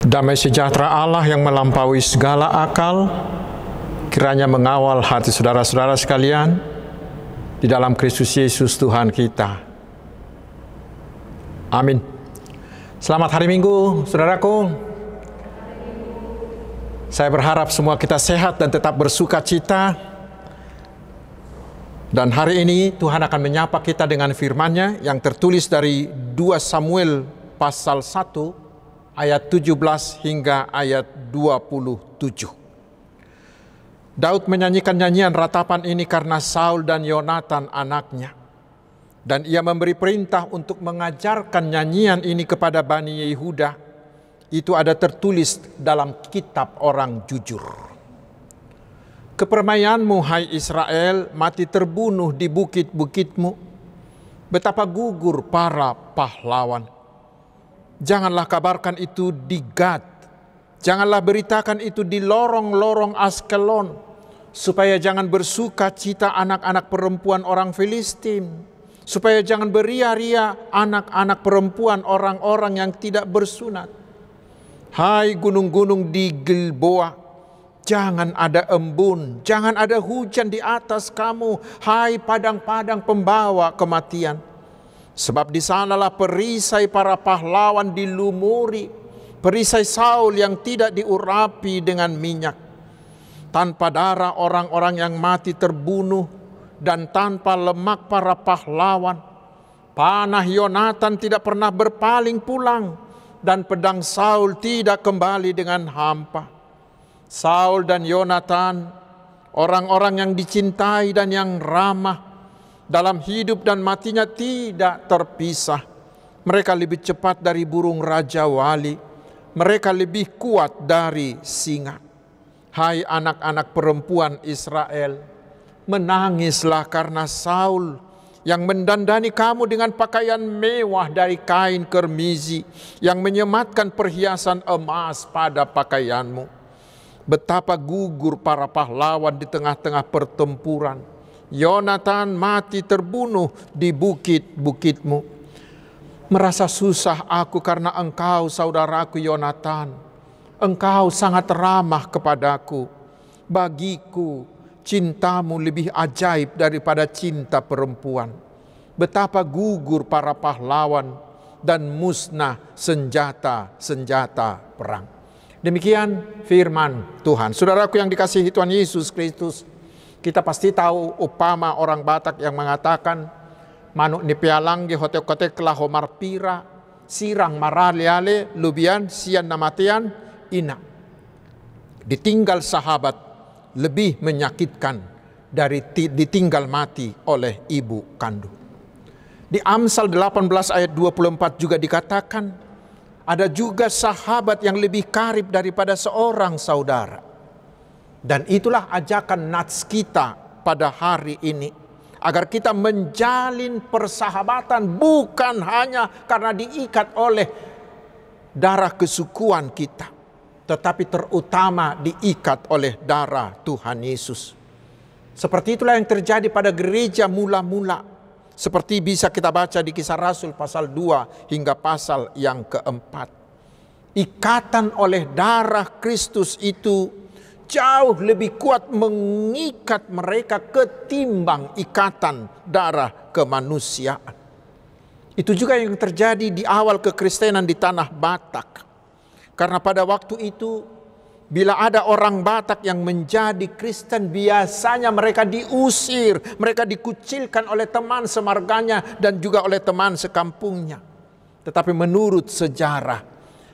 Damai sejahtera Allah yang melampaui segala akal, kiranya mengawal hati saudara-saudara sekalian di dalam Kristus Yesus Tuhan kita. Amin. Selamat hari Minggu, saudaraku. Saya berharap semua kita sehat dan tetap bersuka cita. Dan hari ini Tuhan akan menyapa kita dengan firman-Nya yang tertulis dari 2 Samuel pasal 1 ayat 17 hingga ayat 27. Daud menyanyikan nyanyian ratapan ini karena Saul dan Yonatan anaknya. Dan ia memberi perintah untuk mengajarkan nyanyian ini kepada Bani Yehuda. Itu ada tertulis dalam kitab orang jujur. Kepermainanmu, hai Israel, mati terbunuh di bukit-bukitmu. Betapa gugur para pahlawan. Janganlah kabarkan itu di Gad. Janganlah beritakan itu di lorong-lorong Askelon. Supaya jangan bersuka cita anak-anak perempuan orang Filistin. Supaya jangan beria-ria anak-anak perempuan orang-orang yang tidak bersunat. Hai gunung-gunung di Gilboa, jangan ada embun, jangan ada hujan di atas kamu. Hai padang-padang pembawa kematian. Sebab di sanalah perisai para pahlawan dilumuri, perisai Saul yang tidak diurapi dengan minyak. Tanpa darah orang-orang yang mati terbunuh, dan tanpa lemak para pahlawan. Panah Yonatan tidak pernah berpaling pulang, dan pedang Saul tidak kembali dengan hampa. Saul dan Yonatan, orang-orang yang dicintai dan yang ramah, dalam hidup dan matinya tidak terpisah. Mereka lebih cepat dari burung raja wali. Mereka lebih kuat dari singa. Hai anak-anak perempuan Israel, menangislah karena Saul yang mendandani kamu dengan pakaian mewah dari kain kermizi, yang menyematkan perhiasan emas pada pakaianmu. Betapa gugur para pahlawan di tengah-tengah pertempuran. Yonatan mati terbunuh di bukit-bukitmu. Merasa susah aku karena engkau, saudaraku Yonatan. Engkau sangat ramah kepadaku. Bagiku cintamu lebih ajaib daripada cinta perempuan. Betapa gugur para pahlawan dan musnah senjata-senjata perang. Demikian firman Tuhan. Saudaraku yang dikasihi Tuhan Yesus Kristus, kita pasti tahu upama orang Batak yang mengatakan manuk ni pialang ge hotek-hotek lah homar pira sirang maraliale lubian sian namatian ina. Ditinggal sahabat lebih menyakitkan dari ditinggal mati oleh ibu kandung. Di Amsal 18 ayat 24 juga dikatakan ada juga sahabat yang lebih karib daripada seorang saudara. Dan itulah ajakan nats kita pada hari ini. Agar kita menjalin persahabatan bukan hanya karena diikat oleh darah kesukuan kita. Tetapi terutama diikat oleh darah Tuhan Yesus. Seperti itulah yang terjadi pada gereja mula-mula. Seperti bisa kita baca di Kisah Rasul pasal 2 hingga pasal yang keempat. Ikatan oleh darah Kristus itu jauh lebih kuat mengikat mereka ketimbang ikatan darah kemanusiaan. Itu juga yang terjadi di awal kekristenan di tanah Batak. Karena pada waktu itu, bila ada orang Batak yang menjadi Kristen, biasanya mereka diusir, mereka dikucilkan oleh teman semarganya dan juga oleh teman sekampungnya. Tetapi menurut sejarah,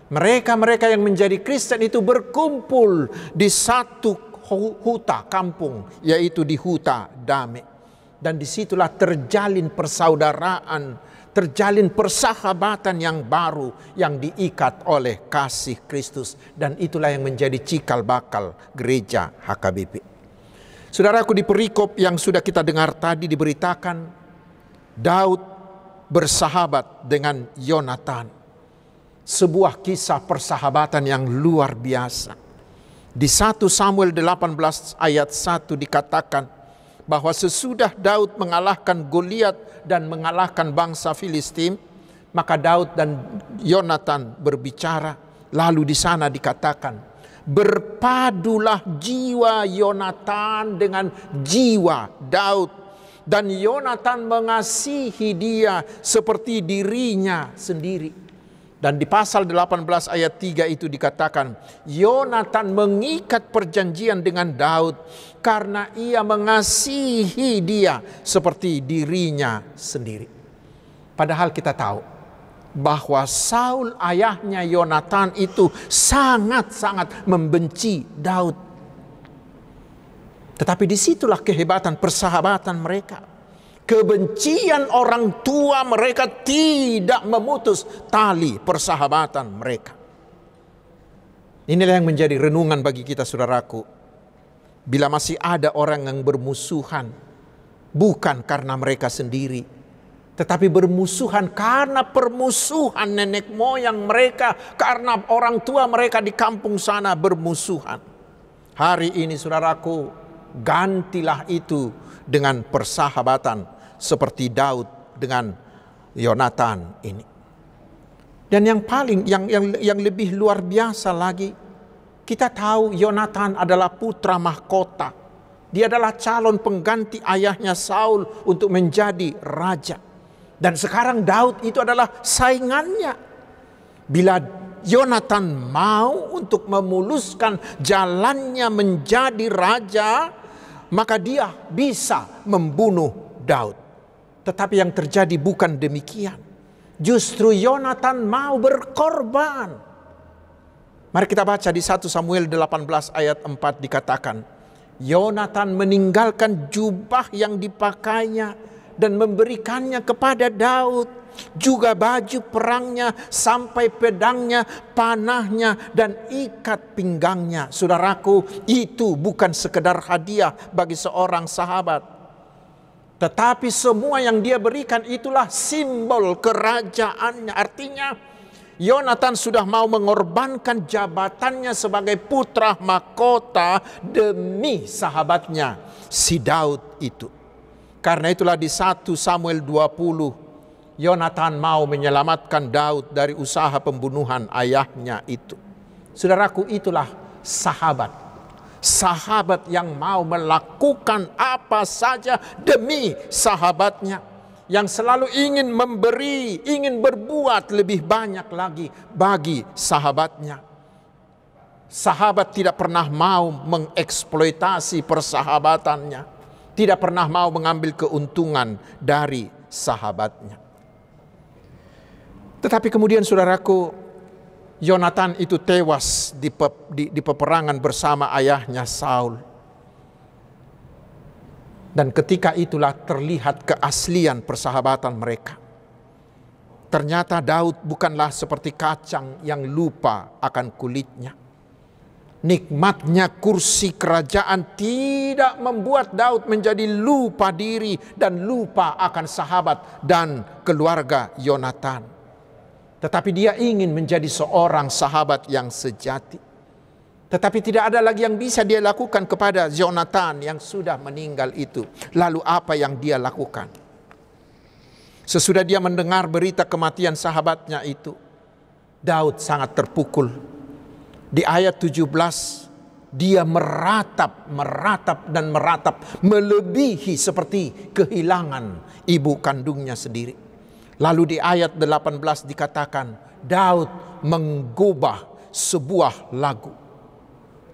mereka yang menjadi Kristen itu berkumpul di satu huta kampung, yaitu di Huta Dame. Dan disitulah terjalin persaudaraan, terjalin persahabatan yang baru yang diikat oleh kasih Kristus. Dan itulah yang menjadi cikal bakal gereja HKBP. Saudaraku, di perikop yang sudah kita dengar tadi diberitakan Daud bersahabat dengan Yonatan. Sebuah kisah persahabatan yang luar biasa. Di 1 Samuel 18 ayat 1 dikatakan bahwa sesudah Daud mengalahkan Goliat dan mengalahkan bangsa Filistin, maka Daud dan Yonatan berbicara, Lalu di sana dikatakan, berpadulah jiwa Yonatan dengan jiwa Daud, dan Yonatan mengasihi dia seperti dirinya sendiri. Dan di pasal 18 ayat 3 itu dikatakan, Yonatan mengikat perjanjian dengan Daud karena ia mengasihi dia seperti dirinya sendiri. Padahal kita tahu bahwa Saul ayahnya Yonatan itu sangat-sangat membenci Daud. Tetapi disitulah kehebatan persahabatan mereka. Kebencian orang tua mereka tidak memutus tali persahabatan mereka. Inilah yang menjadi renungan bagi kita, saudaraku. Bila masih ada orang yang bermusuhan, bukan karena mereka sendiri, tetapi bermusuhan karena permusuhan nenek moyang mereka, karena orang tua mereka di kampung sana bermusuhan. Hari ini, saudaraku, gantilah itu dengan persahabatan seperti Daud dengan Yonatan ini. Dan yang lebih luar biasa lagi, kita tahu Yonatan adalah putra mahkota. Dia adalah calon pengganti ayahnya Saul untuk menjadi raja. Dan sekarang Daud itu adalah saingannya. Bila Yonatan mau untuk memuluskan jalannya menjadi raja, maka dia bisa membunuh Daud. Tetapi yang terjadi bukan demikian. Justru Yonatan mau berkorban. Mari kita baca di 1 Samuel 18 ayat 4 dikatakan, Yonatan meninggalkan jubah yang dipakainya dan memberikannya kepada Daud, juga baju perangnya sampai pedangnya, panahnya, dan ikat pinggangnya. Saudaraku, itu bukan sekedar hadiah bagi seorang sahabat, tetapi semua yang dia berikan itulah simbol kerajaannya. Artinya Yonatan sudah mau mengorbankan jabatannya sebagai putra mahkota demi sahabatnya si Daud itu. Karena itulah di 1 Samuel 20, Yonatan mau menyelamatkan Daud dari usaha pembunuhan ayahnya itu. Saudaraku, itulah sahabat. Sahabat yang mau melakukan apa saja demi sahabatnya. Yang selalu ingin memberi, ingin berbuat lebih banyak lagi bagi sahabatnya. Sahabat tidak pernah mau mengeksploitasi persahabatannya. Tidak pernah mau mengambil keuntungan dari sahabatnya. Tetapi kemudian, saudaraku, Yonatan itu tewas di peperangan bersama ayahnya Saul. Dan ketika itulah terlihat keaslian persahabatan mereka. Ternyata Daud bukanlah seperti kacang yang lupa akan kulitnya. Nikmatnya kursi kerajaan tidak membuat Daud menjadi lupa diri dan lupa akan sahabat dan keluarga Yonatan. Tetapi dia ingin menjadi seorang sahabat yang sejati. Tetapi tidak ada lagi yang bisa dia lakukan kepada Yonatan yang sudah meninggal itu. Lalu apa yang dia lakukan? Sesudah dia mendengar berita kematian sahabatnya itu, Daud sangat terpukul. Di ayat 17, dia meratap melebihi seperti kehilangan ibu kandungnya sendiri. Lalu di ayat 18 dikatakan, Daud menggubah sebuah lagu.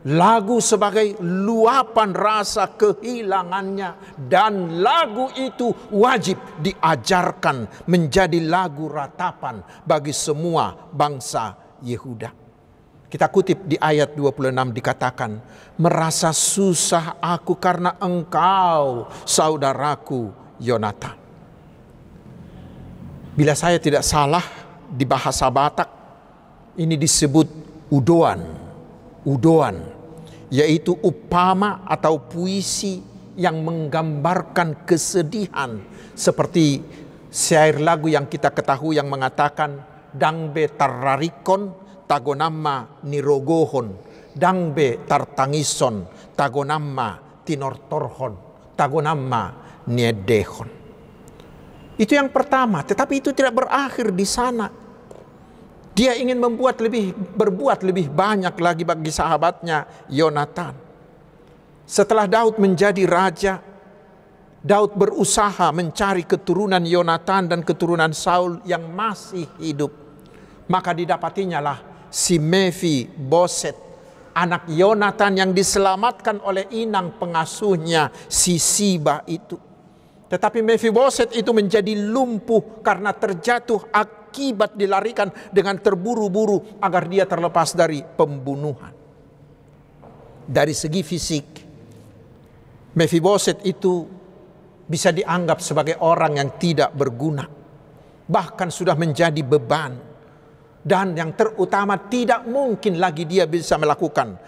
Lagu sebagai luapan rasa kehilangannya. Dan lagu itu wajib diajarkan menjadi lagu ratapan bagi semua bangsa Yehuda. Kita kutip di ayat 26 dikatakan, merasa susah aku karena engkau, saudaraku Yonatan. Bila saya tidak salah, di bahasa Batak ini disebut udoan, yaitu upama atau puisi yang menggambarkan kesedihan, seperti syair lagu yang kita ketahui yang mengatakan, dangbe tarrarikon tagonamma nirogohon, dangbe tartangison tagonamma tinortorhon, tagonamma niedehon. Itu yang pertama, tetapi itu tidak berakhir di sana. Dia ingin berbuat lebih banyak lagi bagi sahabatnya Yonatan. Setelah Daud menjadi raja, Daud berusaha mencari keturunan Yonatan dan keturunan Saul yang masih hidup. Maka didapatinya lah si Mephiboset, anak Yonatan yang diselamatkan oleh inang pengasuhnya si Siba itu. Tetapi Mephiboset itu menjadi lumpuh karena terjatuh akibat dilarikan dengan terburu-buru agar dia terlepas dari pembunuhan. Dari segi fisik, Mephiboset itu bisa dianggap sebagai orang yang tidak berguna, bahkan sudah menjadi beban, dan yang terutama tidak mungkin lagi dia bisa melakukan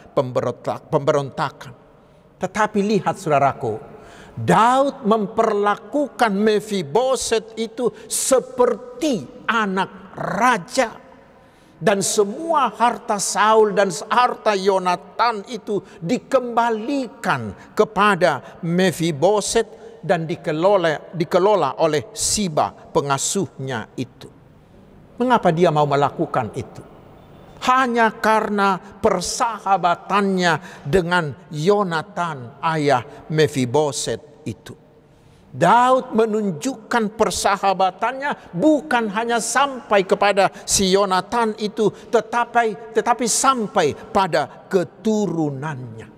pemberontakan. Tetapi lihat saudaraku, Daud memperlakukan Mephiboset itu seperti anak raja. Dan semua harta Saul dan harta Yonatan itu dikembalikan kepada Mephiboset dan dikelola oleh Siba pengasuhnya itu. Mengapa dia mau melakukan itu? Hanya karena persahabatannya dengan Yonatan, ayah Mephiboset itu. Daud menunjukkan persahabatannya bukan hanya sampai kepada si Yonatan itu, tetapi sampai pada keturunannya.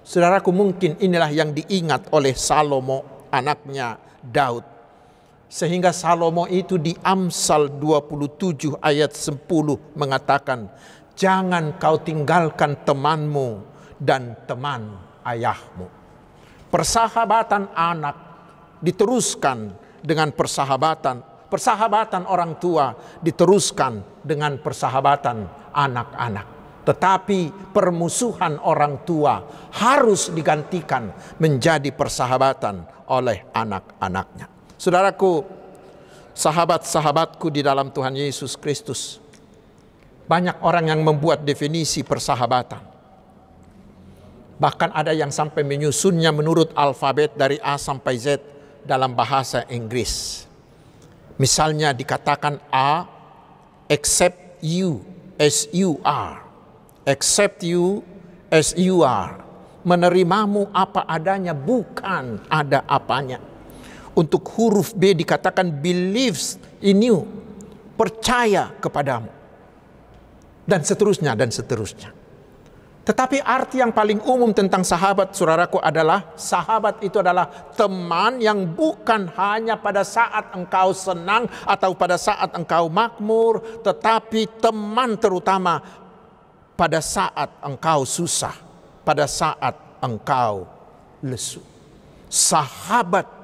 Saudaraku, mungkin inilah yang diingat oleh Salomo, anaknya Daud. Sehingga Salomo itu di Amsal 27 ayat 10 mengatakan, jangan kau tinggalkan temanmu dan teman ayahmu. Persahabatan anak diteruskan dengan persahabatan orang tua diteruskan dengan persahabatan anak-anak. Tetapi permusuhan orang tua harus digantikan menjadi persahabatan oleh anak-anaknya. Saudaraku, sahabat-sahabatku di dalam Tuhan Yesus Kristus, banyak orang yang membuat definisi persahabatan. Bahkan ada yang sampai menyusunnya menurut alfabet dari A sampai Z dalam bahasa Inggris. Misalnya dikatakan A, accept you as you are. Accept you as you are. Menerimamu apa adanya, bukan ada apanya. Untuk huruf B dikatakan believes in you, percaya kepadamu. Dan seterusnya, dan seterusnya. Tetapi arti yang paling umum tentang sahabat, saudaraku, adalah sahabat itu adalah teman yang bukan hanya pada saat engkau senang atau pada saat engkau makmur, tetapi teman terutama pada saat engkau susah, pada saat engkau lesu. Sahabat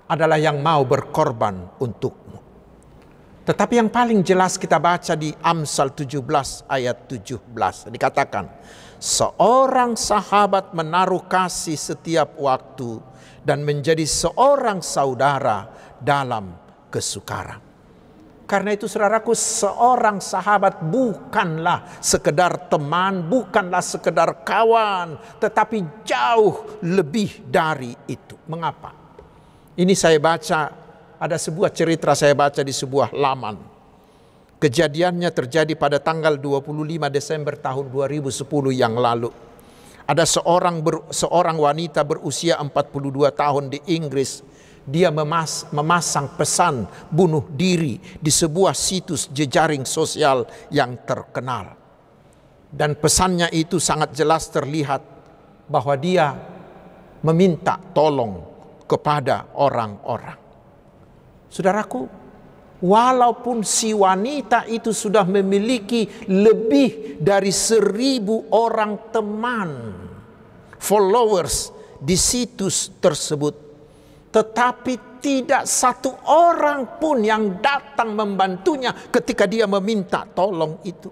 adalah yang mau berkorban untukmu. Tetapi yang paling jelas kita baca di Amsal 17 ayat 17. Dikatakan, seorang sahabat menaruh kasih setiap waktu dan menjadi seorang saudara dalam kesukaran. Karena itu saudaraku, seorang sahabat bukanlah sekedar teman, bukanlah sekedar kawan, tetapi jauh lebih dari itu. Mengapa? Ini saya baca, ada sebuah cerita saya baca di sebuah laman. Kejadiannya terjadi pada tanggal 25 Desember tahun 2010 yang lalu. Ada seorang wanita berusia 42 tahun di Inggris. Dia memasang pesan bunuh diri di sebuah situs jejaring sosial yang terkenal. Dan pesannya itu sangat jelas terlihat bahwa dia meminta tolong kepada orang-orang. Saudaraku, walaupun si wanita itu sudah memiliki lebih dari 1.000 orang teman, followers di situs tersebut, tetapi tidak satu orang pun yang datang membantunya ketika dia meminta tolong itu.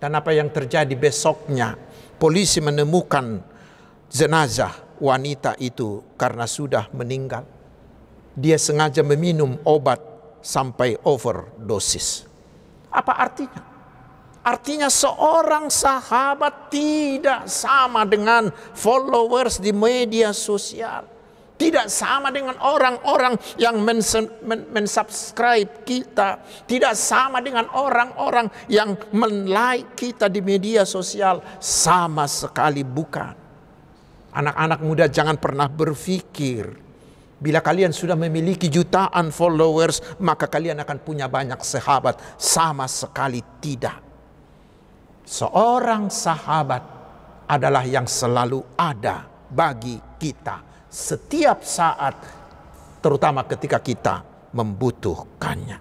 Dan apa yang terjadi besoknya? Polisi menemukan jenazah wanita itu karena sudah meninggal. Dia sengaja meminum obat sampai overdosis. Apa artinya? Artinya seorang sahabat tidak sama dengan followers di media sosial. tidak sama dengan orang-orang yang mensubscribe kita, tidak sama dengan orang-orang yang men-like kita di media sosial, sama sekali bukan. Anak-anak muda jangan pernah berpikir bila kalian sudah memiliki jutaan followers maka kalian akan punya banyak sahabat. Sama sekali tidak. Seorang sahabat adalah yang selalu ada bagi kita setiap saat, terutama ketika kita membutuhkannya.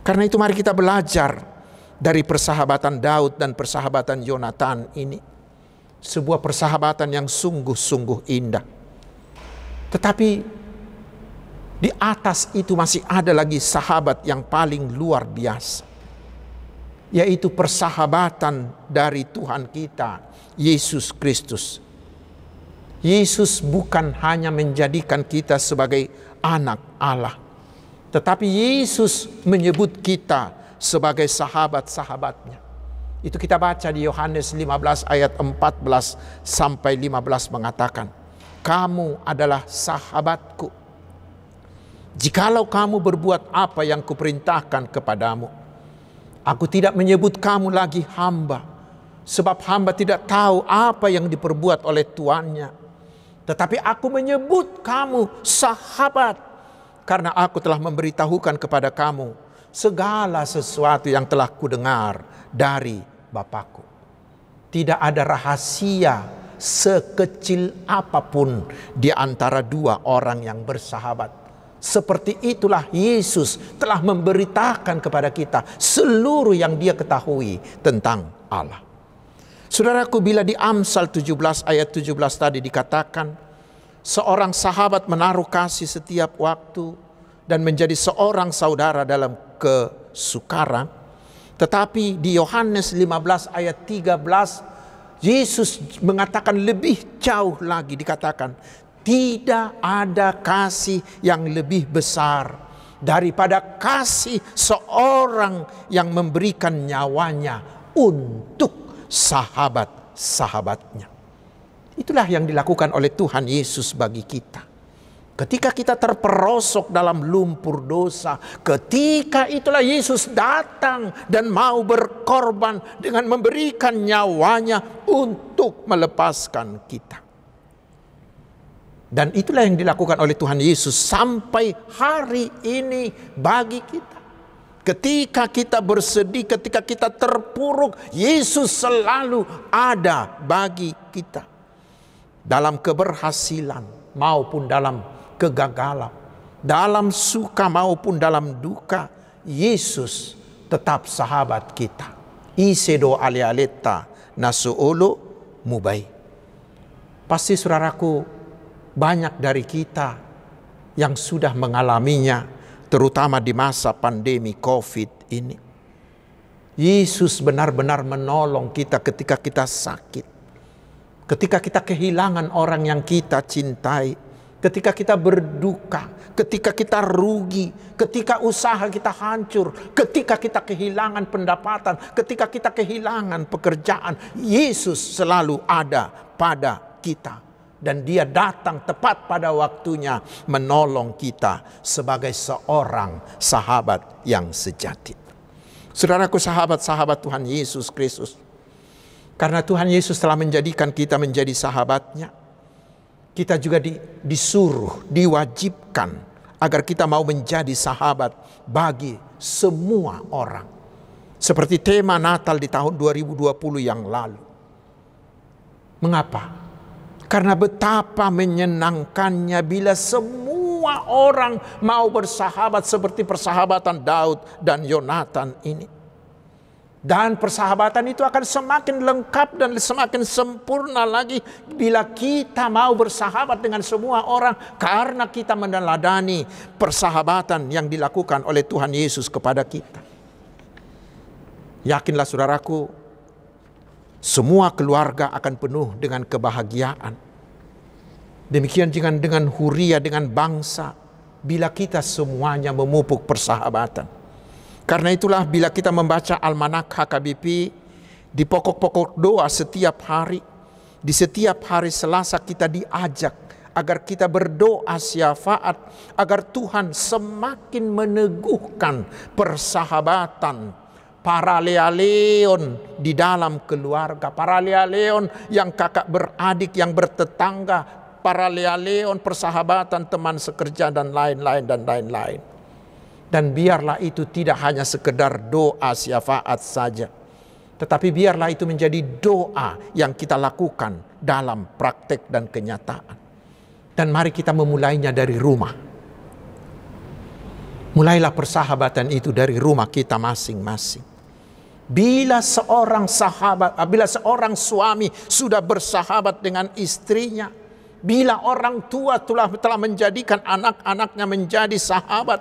Karena itu mari kita belajar dari persahabatan Daud dan persahabatan Yonatan ini. Sebuah persahabatan yang sungguh-sungguh indah. Tetapi di atas itu masih ada lagi sahabat yang paling luar biasa, yaitu persahabatan dari Tuhan kita, Yesus Kristus. Yesus bukan hanya menjadikan kita sebagai anak Allah, tetapi Yesus menyebut kita sebagai sahabat-sahabatnya. Itu kita baca di Yohanes 15 ayat 14 sampai 15 mengatakan, kamu adalah sahabatku jikalau kamu berbuat apa yang kuperintahkan kepadamu. Aku tidak menyebut kamu lagi hamba, sebab hamba tidak tahu apa yang diperbuat oleh tuannya. Tetapi aku menyebut kamu sahabat, karena aku telah memberitahukan kepada kamu segala sesuatu yang telah kudengar dari Bapakku. Tidak ada rahasia sekecil apapun di antara dua orang yang bersahabat. Seperti itulah Yesus telah memberitakan kepada kita seluruh yang dia ketahui tentang Allah. Saudaraku, bila di Amsal 17 ayat 17 tadi dikatakan, seorang sahabat menaruh kasih setiap waktu dan menjadi seorang saudara dalam kesukaran. Tetapi di Yohanes 15 ayat 13, Yesus mengatakan lebih jauh lagi, dikatakan, tidak ada kasih yang lebih besar daripada kasih seorang yang memberikan nyawanya untuk sahabat-sahabatnya. Itulah yang dilakukan oleh Tuhan Yesus bagi kita. Ketika kita terperosok dalam lumpur dosa, ketika itulah Yesus datang dan mau berkorban dengan memberikan nyawanya untuk melepaskan kita. Dan itulah yang dilakukan oleh Tuhan Yesus sampai hari ini bagi kita. Ketika kita bersedih, ketika kita terpuruk, Yesus selalu ada bagi kita. Dalam keberhasilan maupun dalam kegagalan, dalam suka maupun dalam duka, Yesus tetap sahabat kita. Isedo alealeta nasuolo mubai. Pasti saudaraku, banyak dari kita yang sudah mengalaminya, terutama di masa pandemi COVID ini. Yesus benar-benar menolong kita ketika kita sakit, ketika kita kehilangan orang yang kita cintai, ketika kita berduka, ketika kita rugi, ketika usaha kita hancur, ketika kita kehilangan pendapatan, ketika kita kehilangan pekerjaan, Yesus selalu ada pada kita. Dan dia datang tepat pada waktunya menolong kita sebagai seorang sahabat yang sejati. Saudaraku, sahabat-sahabat Tuhan Yesus Kristus, karena Tuhan Yesus telah menjadikan kita menjadi sahabatnya, kita juga disuruh, diwajibkan agar kita mau menjadi sahabat bagi semua orang. Seperti tema Natal di tahun 2020 yang lalu. Mengapa? Karena betapa menyenangkannya bila semua orang mau bersahabat seperti persahabatan Daud dan Yonatan ini. Dan persahabatan itu akan semakin lengkap dan semakin sempurna lagi bila kita mau bersahabat dengan semua orang, karena kita meneladani persahabatan yang dilakukan oleh Tuhan Yesus kepada kita. Yakinlah saudaraku, semua keluarga akan penuh dengan kebahagiaan. Demikian juga dengan huria, dengan bangsa, bila kita semuanya memupuk persahabatan. Karena itulah bila kita membaca Almanak HKBP di pokok-pokok doa setiap hari, di setiap hari Selasa kita diajak agar kita berdoa syafaat, agar Tuhan semakin meneguhkan persahabatan para lealeon di dalam keluarga, para lealeon yang kakak beradik, yang bertetangga, para lealeon persahabatan teman sekerja dan lain-lain dan lain-lain. Dan biarlah itu tidak hanya sekedar doa syafaat saja, tetapi biarlah itu menjadi doa yang kita lakukan dalam praktek dan kenyataan. Dan mari kita memulainya dari rumah. Mulailah persahabatan itu dari rumah kita masing-masing. Bila seorang suami sudah bersahabat dengan istrinya, bila orang tua telah menjadikan anak-anaknya menjadi sahabat,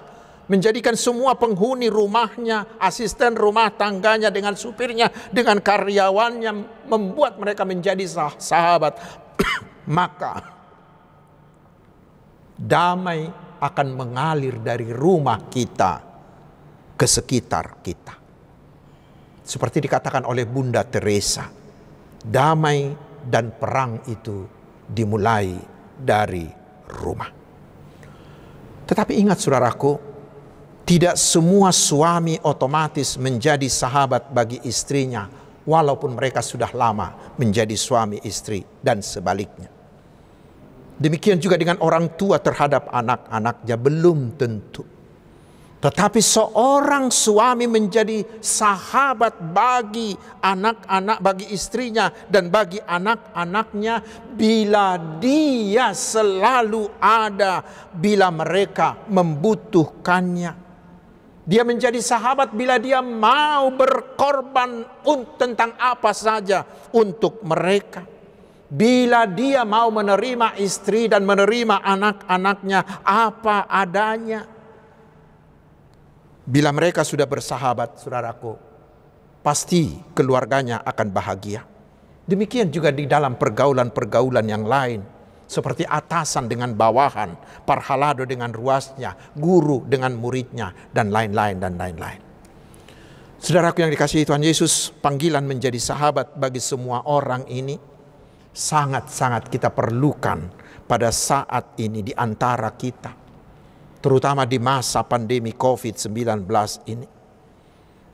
menjadikan semua penghuni rumahnya, asisten rumah tangganya, dengan supirnya, dengan karyawannya, membuat mereka menjadi sahabat, maka damai akan mengalir dari rumah kita ke sekitar kita. Seperti dikatakan oleh Bunda Teresa, damai dan perang itu dimulai dari rumah. Tetapi ingat saudaraku, tidak semua suami otomatis menjadi sahabat bagi istrinya, walaupun mereka sudah lama menjadi suami istri dan sebaliknya. Demikian juga dengan orang tua terhadap anak-anaknya, belum tentu. Tetapi seorang suami menjadi sahabat bagi anak-anak, bagi istrinya dan bagi anak-anaknya bila dia selalu ada, bila mereka membutuhkannya. Dia menjadi sahabat bila dia mau berkorban tentang apa saja untuk mereka. Bila dia mau menerima istri dan menerima anak-anaknya apa adanya. Bila mereka sudah bersahabat, saudaraku, pasti keluarganya akan bahagia. Demikian juga di dalam pergaulan-pergaulan yang lain. Seperti atasan dengan bawahan, parhalado dengan ruasnya, guru dengan muridnya, dan lain-lain dan lain-lain. Saudaraku yang dikasihi Tuhan Yesus, panggilan menjadi sahabat bagi semua orang ini sangat-sangat kita perlukan pada saat ini di antara kita. Terutama di masa pandemi COVID-19 ini.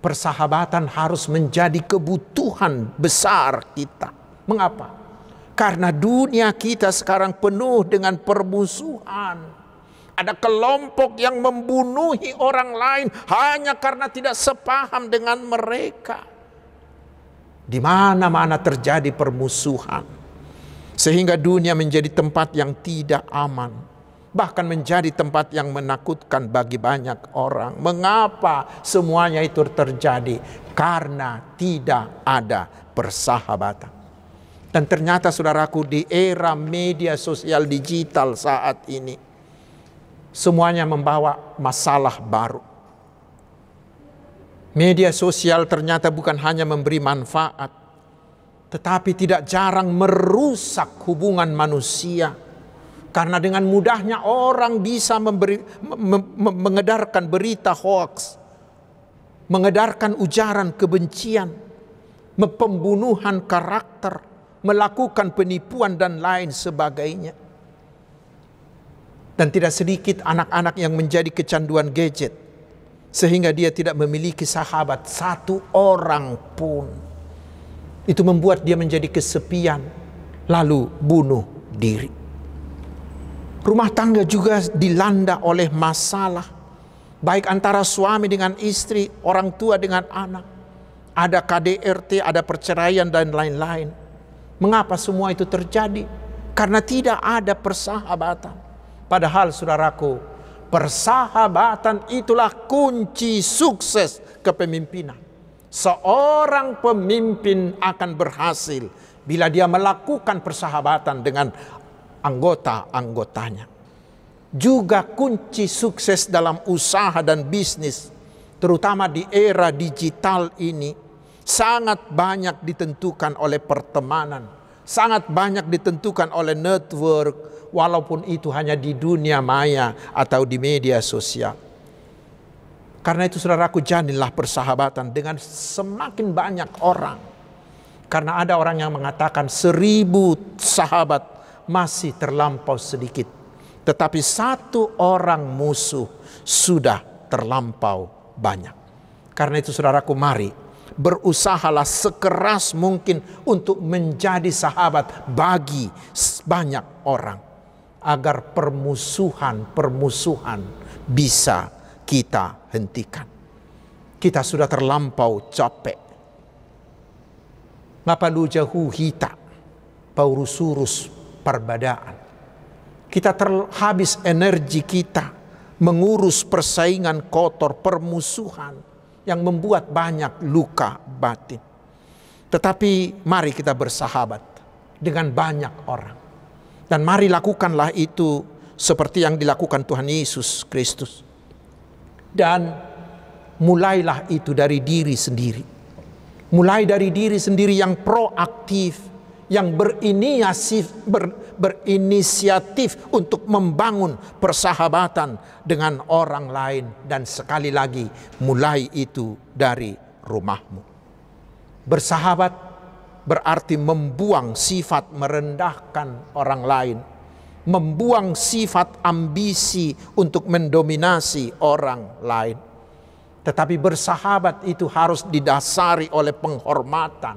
Persahabatan harus menjadi kebutuhan besar kita. Mengapa? Karena dunia kita sekarang penuh dengan permusuhan. Ada kelompok yang membunuhi orang lain hanya karena tidak sepaham dengan mereka. Di mana-mana terjadi permusuhan. Sehingga dunia menjadi tempat yang tidak aman. Bahkan menjadi tempat yang menakutkan bagi banyak orang. Mengapa semuanya itu terjadi? Karena tidak ada persahabatan. Dan ternyata saudaraku, di era media sosial digital saat ini, semuanya membawa masalah baru. Media sosial ternyata bukan hanya memberi manfaat, tetapi tidak jarang merusak hubungan manusia. Karena dengan mudahnya orang bisa mengedarkan berita hoax, mengedarkan ujaran kebencian, pembunuhan karakter, melakukan penipuan dan lain sebagainya. Dan tidak sedikit anak-anak yang menjadi kecanduan gadget, sehingga dia tidak memiliki sahabat satu orang pun. Itu membuat dia menjadi kesepian, lalu bunuh diri. Rumah tangga juga dilanda oleh masalah, baik antara suami dengan istri, orang tua dengan anak. Ada KDRT, ada perceraian dan lain-lain. Mengapa semua itu terjadi? Karena tidak ada persahabatan. Padahal saudaraku, persahabatan itulah kunci sukses kepemimpinan. Seorang pemimpin akan berhasil bila dia melakukan persahabatan dengan anggota-anggotanya. Juga kunci sukses dalam usaha dan bisnis, terutama di era digital ini, sangat banyak ditentukan oleh pertemanan, sangat banyak ditentukan oleh network, walaupun itu hanya di dunia maya atau di media sosial. Karena itu saudaraku, jadilah persahabatan dengan semakin banyak orang. Karena ada orang yang mengatakan 1000 sahabat masih terlampau sedikit. Tetapi satu orang musuh sudah terlampau banyak. Karena itu saudaraku, mari berusahalah sekeras mungkin untuk menjadi sahabat bagi banyak orang. Agar permusuhan bisa kita hentikan. Kita sudah terlampau capek. Ngapalu jauh hita, paurusurus perbedaan. Kita terhabis energi kita mengurus persaingan kotor, permusuhan yang membuat banyak luka batin. Tetapi mari kita bersahabat dengan banyak orang. Dan mari lakukanlah itu seperti yang dilakukan Tuhan Yesus Kristus. Dan mulailah itu dari diri sendiri. Mulai dari diri sendiri yang proaktif, yang berinisiatif untuk membangun persahabatan dengan orang lain. Dan sekali lagi, mulai itu dari rumahmu. Bersahabat berarti membuang sifat merendahkan orang lain. Membuang sifat ambisi untuk mendominasi orang lain. Tetapi bersahabat itu harus didasari oleh penghormatan,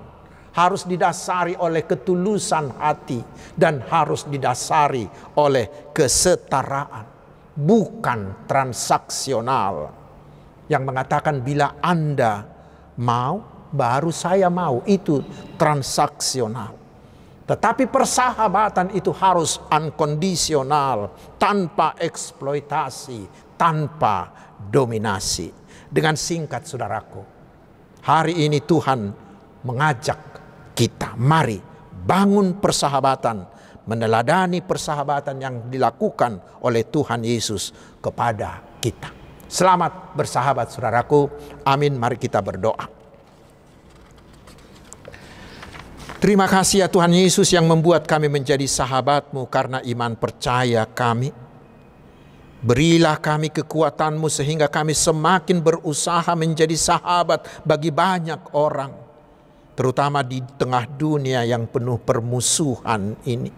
harus didasari oleh ketulusan hati, dan harus didasari oleh kesetaraan, bukan transaksional. Yang mengatakan bila Anda mau, baru saya mau, itu transaksional. Tetapi persahabatan itu harus unkondisional, tanpa eksploitasi, tanpa dominasi. Dengan singkat saudaraku, hari ini Tuhan mengajak kita, mari bangun persahabatan, meneladani persahabatan yang dilakukan oleh Tuhan Yesus kepada kita. Selamat bersahabat saudaraku, amin. Mari kita berdoa. Terima kasih ya Tuhan Yesus yang membuat kami menjadi sahabat-Mu karena iman percaya kami. Berilah kami kekuatan-Mu sehingga kami semakin berusaha menjadi sahabat bagi banyak orang. Terutama di tengah dunia yang penuh permusuhan ini.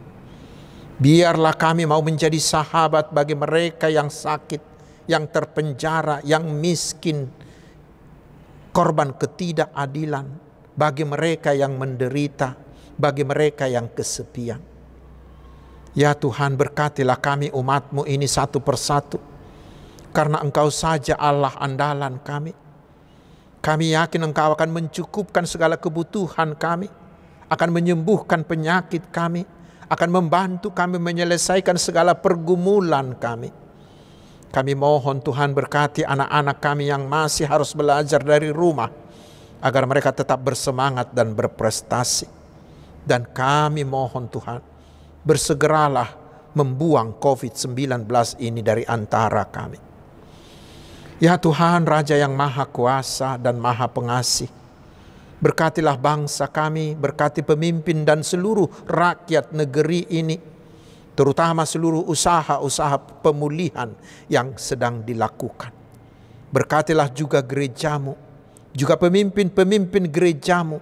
Biarlah kami mau menjadi sahabat bagi mereka yang sakit, yang terpenjara, yang miskin, korban ketidakadilan, bagi mereka yang menderita, bagi mereka yang kesepian. Ya Tuhan, berkatilah kami umat-Mu ini satu persatu. Karena Engkau saja Allah andalan kami. Kami yakin Engkau akan mencukupkan segala kebutuhan kami. Akan menyembuhkan penyakit kami. Akan membantu kami menyelesaikan segala pergumulan kami. Kami mohon Tuhan berkati anak-anak kami yang masih harus belajar dari rumah. Agar mereka tetap bersemangat dan berprestasi. Dan kami mohon Tuhan, bersegeralah membuang COVID-19 ini dari antara kami. Ya Tuhan, Raja yang Maha Kuasa dan Maha Pengasih, berkatilah bangsa kami, berkati pemimpin dan seluruh rakyat negeri ini, terutama seluruh usaha-usaha pemulihan yang sedang dilakukan. Berkatilah juga gerejamu, juga pemimpin-pemimpin gerejamu,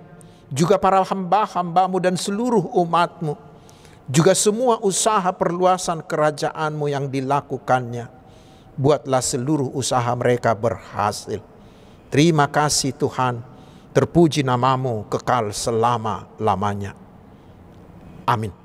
juga para hamba-hambamu dan seluruh umatmu, juga semua usaha perluasan kerajaan-Mu yang dilakukannya. Buatlah seluruh usaha mereka berhasil. Terima kasih Tuhan, terpuji nama-Mu kekal selama-lamanya. Amin.